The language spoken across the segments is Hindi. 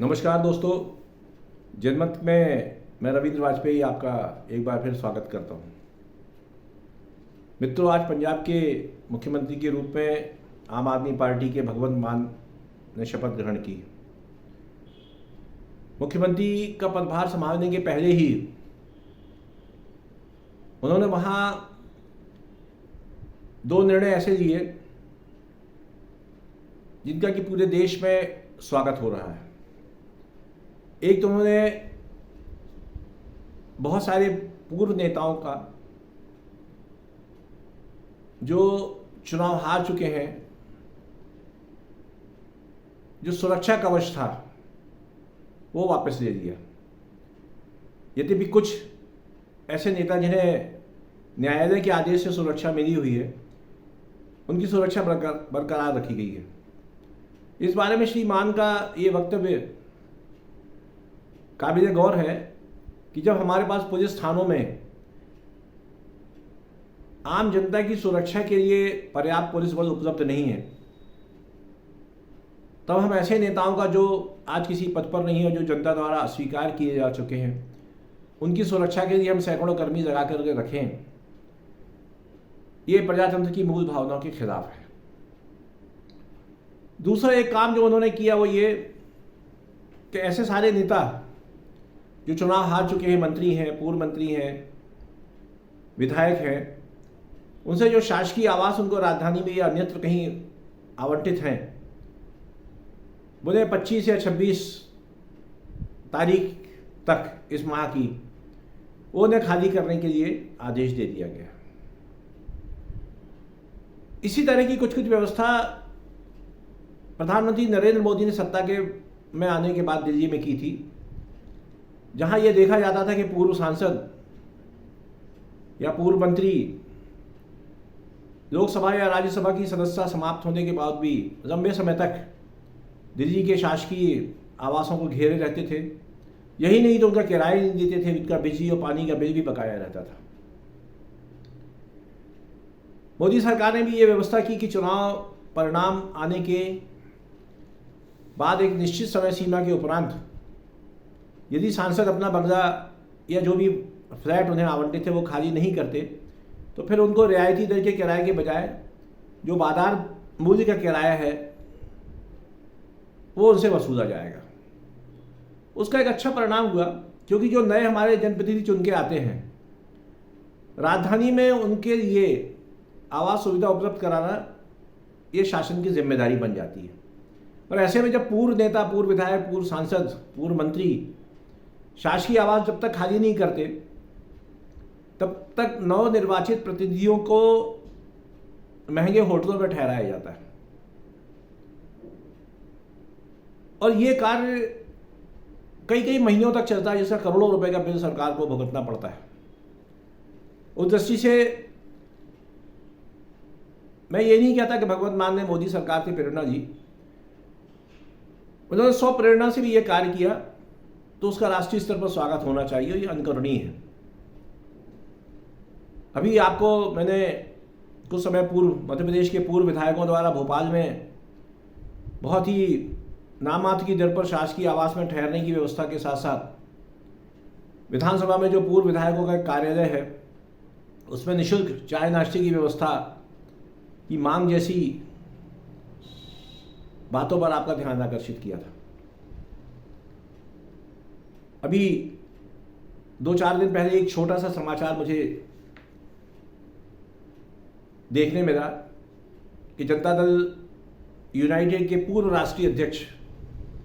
नमस्कार दोस्तों, जनमत में मैं रविंद्र वाजपेयी आपका एक बार फिर स्वागत करता हूं। मित्रों, आज पंजाब के मुख्यमंत्री के रूप में आम आदमी पार्टी के भगवंत मान ने शपथ ग्रहण की। मुख्यमंत्री का पदभार संभालने के पहले ही उन्होंने वहां दो निर्णय ऐसे लिए जिनका कि पूरे देश में स्वागत हो रहा है। एक तो उन्होंने बहुत सारे पूर्व नेताओं का जो चुनाव हार चुके हैं, जो सुरक्षा कवच था वो वापस ले लिया। यद्यपि कुछ ऐसे नेता जिन्हें न्यायालय के आदेश से सुरक्षा मिली हुई है, उनकी सुरक्षा बरकरार रखी गई है। इस बारे में श्री मान का ये वक्तव्य काबिल गौर है कि जब हमारे पास पुलिस थानों में आम जनता की सुरक्षा के लिए पर्याप्त पुलिस बल उपलब्ध नहीं है, तब हम ऐसे नेताओं का जो आज किसी पद पर नहीं है, जो जनता द्वारा अस्वीकार किए जा चुके हैं, उनकी सुरक्षा के लिए हम सैकड़ों कर्मी लगा करके रखें, ये प्रजातंत्र की मूल भावनाओं के खिलाफ है। दूसरा एक काम जो उन्होंने किया वो ये कि ऐसे सारे नेता जो चुनाव हार चुके हैं, मंत्री हैं, पूर्व मंत्री हैं, विधायक हैं, उनसे जो शासकीय आवास उनको राजधानी में या अन्यत्र कहीं आवंटित हैं, उन्हें 25 या 26 तारीख तक इस माह की वो उन्हें खाली करने के लिए आदेश दे दिया गया। इसी तरह की कुछ कुछ व्यवस्था प्रधानमंत्री नरेंद्र मोदी ने सत्ता के में आने के बाद दिल्ली में की थी, जहां यह देखा जाता था कि पूर्व सांसद या पूर्व मंत्री लोकसभा या राज्यसभा की सदस्यता समाप्त होने के बाद भी लंबे समय तक दिल्ली के शासकीय आवासों को घेरे रहते थे। यही नहीं तो उनका किराया नहीं देते थे, उनका बिजली और पानी का बिल भी बकाया रहता था। मोदी सरकार ने भी ये व्यवस्था की कि चुनाव परिणाम आने के बाद एक निश्चित समय सीमा के उपरांत यदि सांसद अपना बंगला या जो भी फ्लैट उन्हें आवंटित थे वो खाली नहीं करते, तो फिर उनको रियायती दर के किराए के बजाय जो बाजार मूल्य का किराया है वो उनसे वसूला जाएगा। उसका एक अच्छा परिणाम हुआ, क्योंकि जो नए हमारे जनप्रतिनिधि चुन के आते हैं, राजधानी में उनके लिए आवास सुविधा उपलब्ध कराना ये शासन की जिम्मेदारी बन जाती है। और ऐसे में जब पूर्व नेता, पूर्व विधायक, पूर्व सांसद, पूर्व मंत्री शासकीय आवास जब तक खाली नहीं करते, तब तक नवनिर्वाचित प्रतिनिधियों को महंगे होटलों में ठहराया जाता है। और ये कार्य कई कई महीनों तक चलता है, जिसका करोड़ों रुपए का बिल सरकार को भुगतना पड़ता है। उस दृष्टि से मैं ये नहीं कहता कि भगवंत मान ने मोदी सरकार से प्रेरणा ली, उन्होंने स्वप्रेरणा से भी ये कार्य किया, तो उसका राष्ट्रीय स्तर पर स्वागत होना चाहिए। ये अनुकरणीय है। अभी आपको मैंने कुछ समय पूर्व मध्य प्रदेश के पूर्व विधायकों द्वारा भोपाल में बहुत ही नामात्र की दर पर शासकीय आवास में ठहरने की व्यवस्था के साथ साथ विधानसभा में जो पूर्व विधायकों का कार्यालय है उसमें निःशुल्क चाय नाश्ते की व्यवस्था की मांग जैसी बातों पर आपका ध्यान आकर्षित किया था। अभी 2-4 दिन पहले एक छोटा सा समाचार मुझे देखने मिला कि जनता दल यूनाइटेड के पूर्व राष्ट्रीय अध्यक्ष,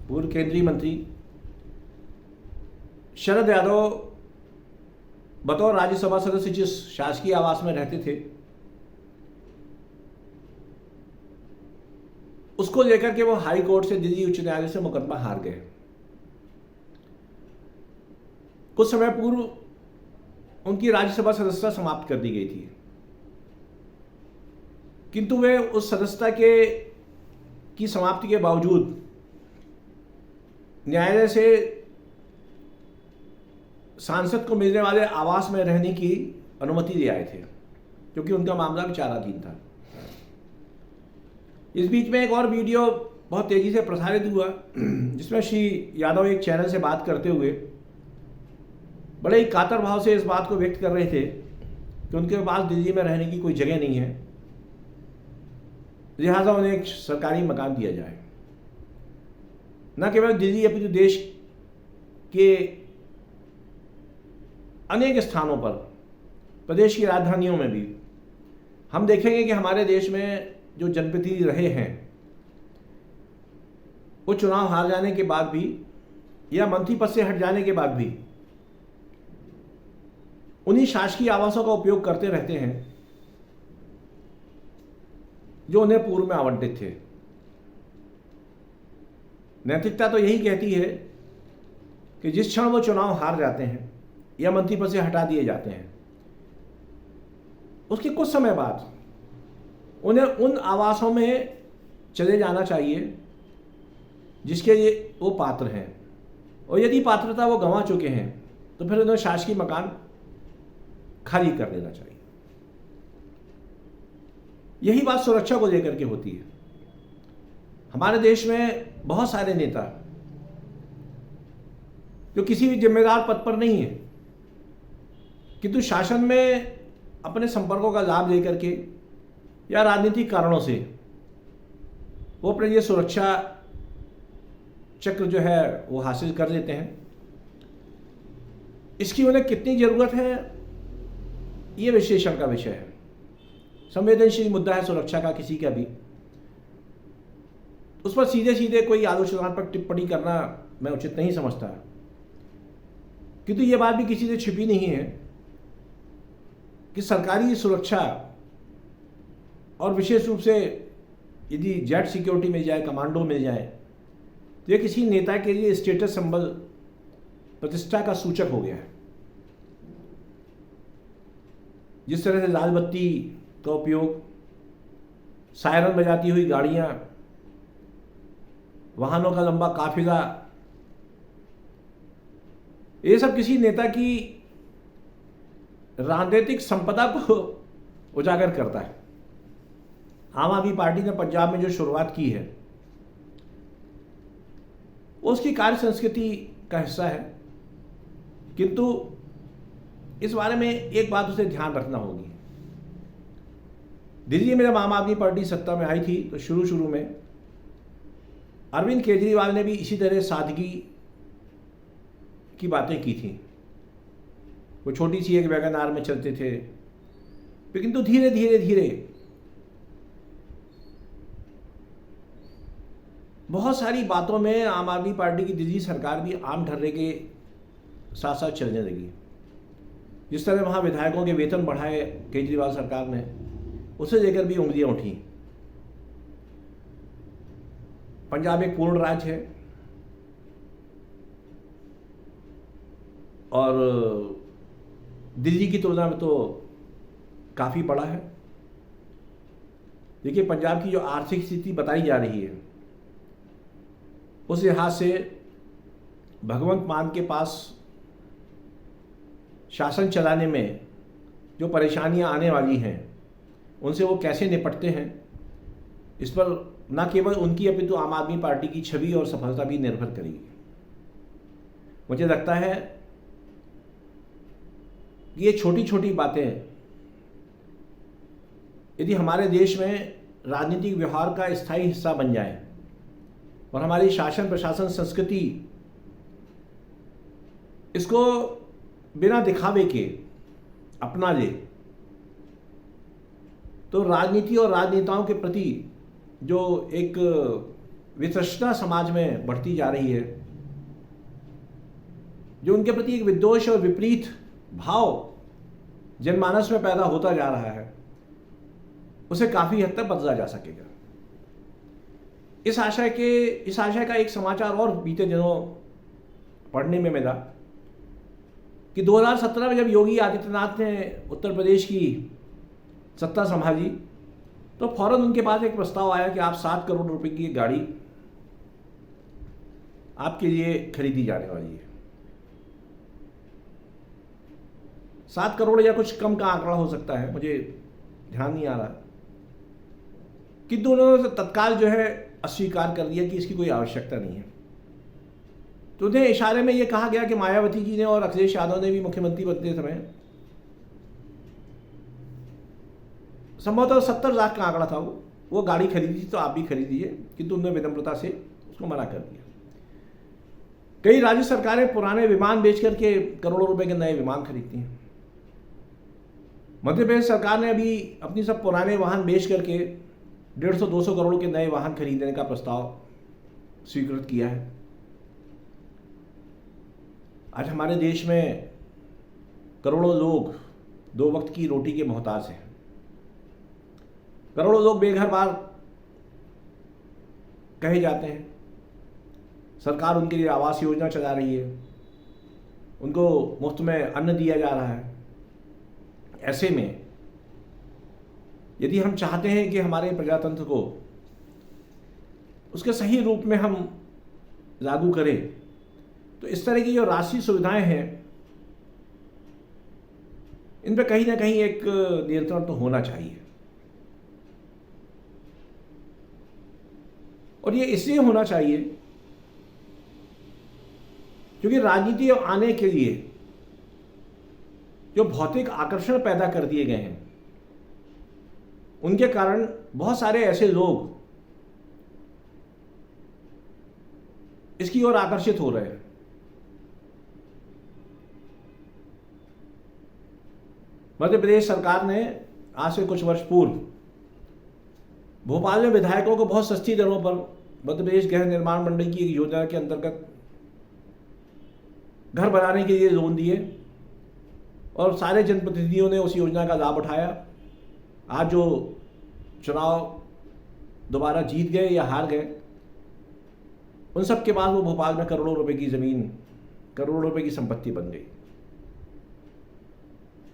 पूर्व केंद्रीय मंत्री शरद यादव बतौर राज्यसभा सदस्य जिस शासकीय आवास में रहते थे, उसको लेकर के वो हाई कोर्ट से, दिल्ली उच्च न्यायालय से मुकदमा हार गए। कुछ समय पूर्व उनकी राज्यसभा सदस्यता समाप्त कर दी गई थी, किंतु वे उस सदस्यता की समाप्ति के बावजूद न्यायालय से सांसद को मिलने वाले आवास में रहने की अनुमति ले आए थे, क्योंकि उनका मामला विचाराधीन था। इस बीच में एक और वीडियो बहुत तेज़ी से प्रसारित हुआ, जिसमें श्री यादव एक चैनल से बात करते हुए बड़े ही कातर भाव से इस बात को व्यक्त कर रहे थे कि उनके पास दिल्ली में रहने की कोई जगह नहीं है, लिहाजा उन्हें एक सरकारी मकान दिया जाए। न केवल दिल्ली अपितु देश के अनेक स्थानों पर, प्रदेश की राजधानियों में भी हम देखेंगे कि हमारे देश में जो जनप्रतिनिधि रहे हैं वो चुनाव हार जाने के बाद भी या मंत्री पद से हट जाने के बाद भी उन्हीं शासकीय आवासों का उपयोग करते रहते हैं जो उन्हें पूर्व में आवंटित थे। नैतिकता तो यही कहती है कि जिस क्षण वो चुनाव हार जाते हैं या मंत्री पद से हटा दिए जाते हैं, उसके कुछ समय बाद उन्हें उन आवासों में चले जाना चाहिए जिसके लिए वो पात्र हैं, और यदि पात्रता वो गंवा चुके हैं तो फिर उन्हें शासकीय मकान खाली कर देना चाहिए। यही बात सुरक्षा को लेकर के होती है। हमारे देश में बहुत सारे नेता जो किसी भी जिम्मेदार पद पर नहीं है, किंतु शासन में अपने संपर्कों का लाभ लेकर के या राजनीतिक कारणों से वो अपने लिए सुरक्षा चक्र जो है वो हासिल कर लेते हैं। इसकी उन्हें कितनी ज़रूरत है, ये विश्लेषण का विषय है। संवेदनशील मुद्दा है सुरक्षा का किसी का भी, उस पर सीधे सीधे कोई आलोचनात्मक टिप्पणी करना मैं उचित नहीं समझता, किंतु ये बात भी किसी से छिपी नहीं है कि सरकारी सुरक्षा और विशेष रूप से यदि जेट सिक्योरिटी मिल जाए, कमांडो मिल जाए, तो ये किसी नेता के लिए स्टेटस सिंबल, प्रतिष्ठा का सूचक हो गया है। जिस तरह से लाल बत्ती का उपयोग, सायरन बजाती हुई गाड़ियां, वाहनों का लंबा काफिला, ये सब किसी नेता की राजनीतिक संपदा को उजागर करता है। आम आदमी पार्टी ने पंजाब में जो शुरुआत की है वो उसकी कार्य संस्कृति का हिस्सा है, किंतु इस बारे में एक बात उसे ध्यान रखना होगी। दिल्ली में जब आम आदमी पार्टी सत्ता में आई थी तो शुरू में अरविंद केजरीवाल ने भी इसी तरह सादगी की बातें की थी। वो छोटी सी एक वैगन आर में चलते थे, किंतु धीरे धीरे बहुत सारी बातों में आम आदमी पार्टी की दिल्ली सरकार भी आम ढर्रे के साथ साथ चलने लगी। जिस तरह वहाँ विधायकों के वेतन बढ़ाए केजरीवाल सरकार ने, उसे लेकर भी उंगलियां उठी। पंजाब एक पूर्ण राज्य है और दिल्ली की तुलना में तो काफ़ी बड़ा है। देखिए, पंजाब की जो आर्थिक स्थिति बताई जा रही है उस लिहाज से भगवंत मान के पास शासन चलाने में जो परेशानियां आने वाली हैं उनसे वो कैसे निपटते हैं, इस पर न केवल उनकी अपितु आम आदमी पार्टी की छवि और सफलता भी निर्भर करेगी। मुझे लगता है कि ये छोटी छोटी बातें यदि हमारे देश में राजनीतिक व्यवहार का स्थायी हिस्सा बन जाए और हमारी शासन प्रशासन संस्कृति इसको बिना दिखावे के अपना ले, तो राजनीति और राजनेताओं के प्रति जो एक वितृष्णा समाज में बढ़ती जा रही है, जो उनके प्रति एक विद्वेष और विपरीत भाव जनमानस में पैदा होता जा रहा है, उसे काफ़ी हद तक बदला जा सकेगा। इस आशय का एक समाचार और बीते दिनों पढ़ने में मिला कि 2017 में जब योगी आदित्यनाथ ने उत्तर प्रदेश की सत्ता संभाली तो फौरन उनके पास एक प्रस्ताव आया कि आप 7 करोड़ रुपए की गाड़ी आपके लिए खरीदी जाने वाली है। 7 करोड़ या कुछ कम का आंकड़ा हो सकता है, मुझे ध्यान नहीं आ रहा, किंतु उन्होंने तत्काल जो है अस्वीकार कर दिया कि इसकी कोई आवश्यकता नहीं है। तो उन्हें इशारे में ये कहा गया कि मायावती जी ने और अखिलेश यादव ने भी मुख्यमंत्री बनते समय संभवतः 70 लाख का आंकड़ा था, वो गाड़ी खरीदी तो आप भी खरीदिए, किंतु उन्होंने विनम्रता से उसको मना कर दिया। कई राज्य सरकारें पुराने विमान बेच करके करोड़ों रुपए के नए विमान खरीदती हैं। मध्य प्रदेश सरकार ने अभी अपनी सब पुराने वाहन बेच करके 150-200 करोड़ के नए वाहन खरीदने का प्रस्ताव स्वीकृत किया है। आज हमारे देश में करोड़ों लोग 2 वक्त की रोटी के मोहताज हैं। करोड़ों लोग बेघर बार कहे जाते हैं। सरकार उनके लिए आवास योजना चला रही है, उनको मुफ्त में अन्न दिया जा रहा है। ऐसे में यदि हम चाहते हैं कि हमारे प्रजातंत्र को उसके सही रूप में हम लागू करें, तो इस तरह की जो राष्ट्रीय सुविधाएं हैं, इन पर कहीं ना कहीं एक नियंत्रण तो होना चाहिए। और ये इसलिए होना चाहिए क्योंकि राजनीति आने के लिए जो भौतिक आकर्षण पैदा कर दिए गए हैं, उनके कारण बहुत सारे ऐसे लोग इसकी ओर आकर्षित हो रहे हैं। मध्य प्रदेश सरकार ने आज से कुछ वर्ष पूर्व भोपाल में विधायकों को बहुत सस्ती दरों पर मध्य प्रदेश गृह निर्माण मंडल की एक योजना के अंतर्गत घर बनाने के लिए लोन दिए और सारे जनप्रतिनिधियों ने उस योजना का लाभ उठाया। आज जो चुनाव दोबारा जीत गए या हार गए, उन सब के बाद वो भोपाल में करोड़ों रुपए की जमीन, करोड़ों रुपए की संपत्ति बन गई।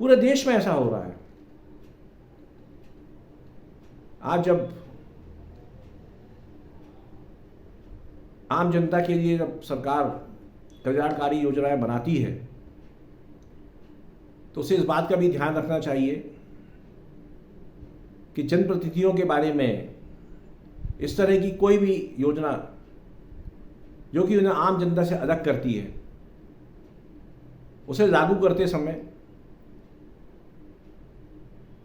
पूरे देश में ऐसा हो रहा है। आज जब आम जनता के लिए जब सरकार कल्याणकारी योजनाएं बनाती है, तो उसे इस बात का भी ध्यान रखना चाहिए कि जनप्रतिनिधियों के बारे में इस तरह की कोई भी योजना जो कि उन्हें आम जनता से अलग करती है, उसे लागू करते समय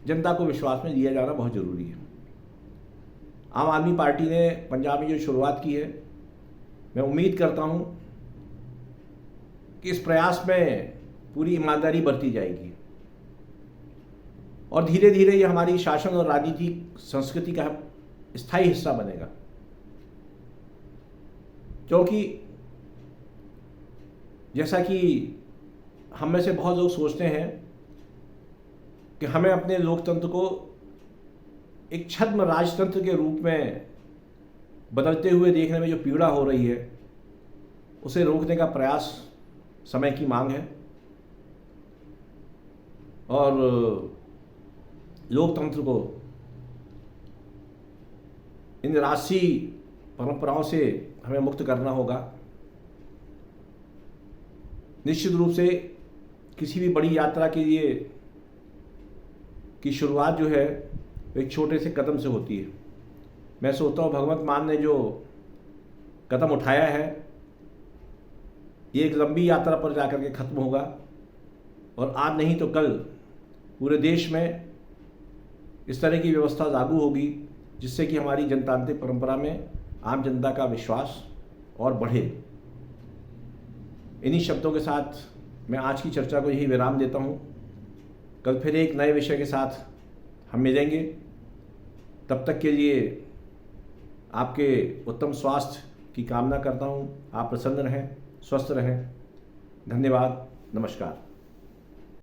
जनता को विश्वास में लिया जाना बहुत जरूरी है। आम आदमी पार्टी ने पंजाब में जो शुरुआत की है, मैं उम्मीद करता हूं कि इस प्रयास में पूरी ईमानदारी बरती जाएगी और धीरे धीरे ये हमारी शासन और राजनीतिक संस्कृति का स्थायी हिस्सा बनेगा। क्योंकि जैसा कि हम में से बहुत लोग सोचते हैं कि हमें अपने लोकतंत्र को एक छद्म राजतंत्र के रूप में बदलते हुए देखने में जो पीड़ा हो रही है, उसे रोकने का प्रयास समय की मांग है। और लोकतंत्र को इन राष्ट्रीय परंपराओं से हमें मुक्त करना होगा। निश्चित रूप से किसी भी बड़ी यात्रा के लिए की शुरुआत जो है एक छोटे से कदम से होती है। मैं सोचता हूँ भगवंत मान ने जो कदम उठाया है, ये एक लंबी यात्रा पर जाकर के खत्म होगा और आज नहीं तो कल पूरे देश में इस तरह की व्यवस्था लागू होगी जिससे कि हमारी जनतांत्रिक परंपरा में आम जनता का विश्वास और बढ़े। इन्हीं शब्दों के साथ मैं आज की चर्चा को यही विराम देता हूँ। कल फिर एक नए विषय के साथ हम मिलेंगे। तब तक के लिए आपके उत्तम स्वास्थ्य की कामना करता हूँ। आप प्रसन्न रहें, स्वस्थ रहें। धन्यवाद, नमस्कार।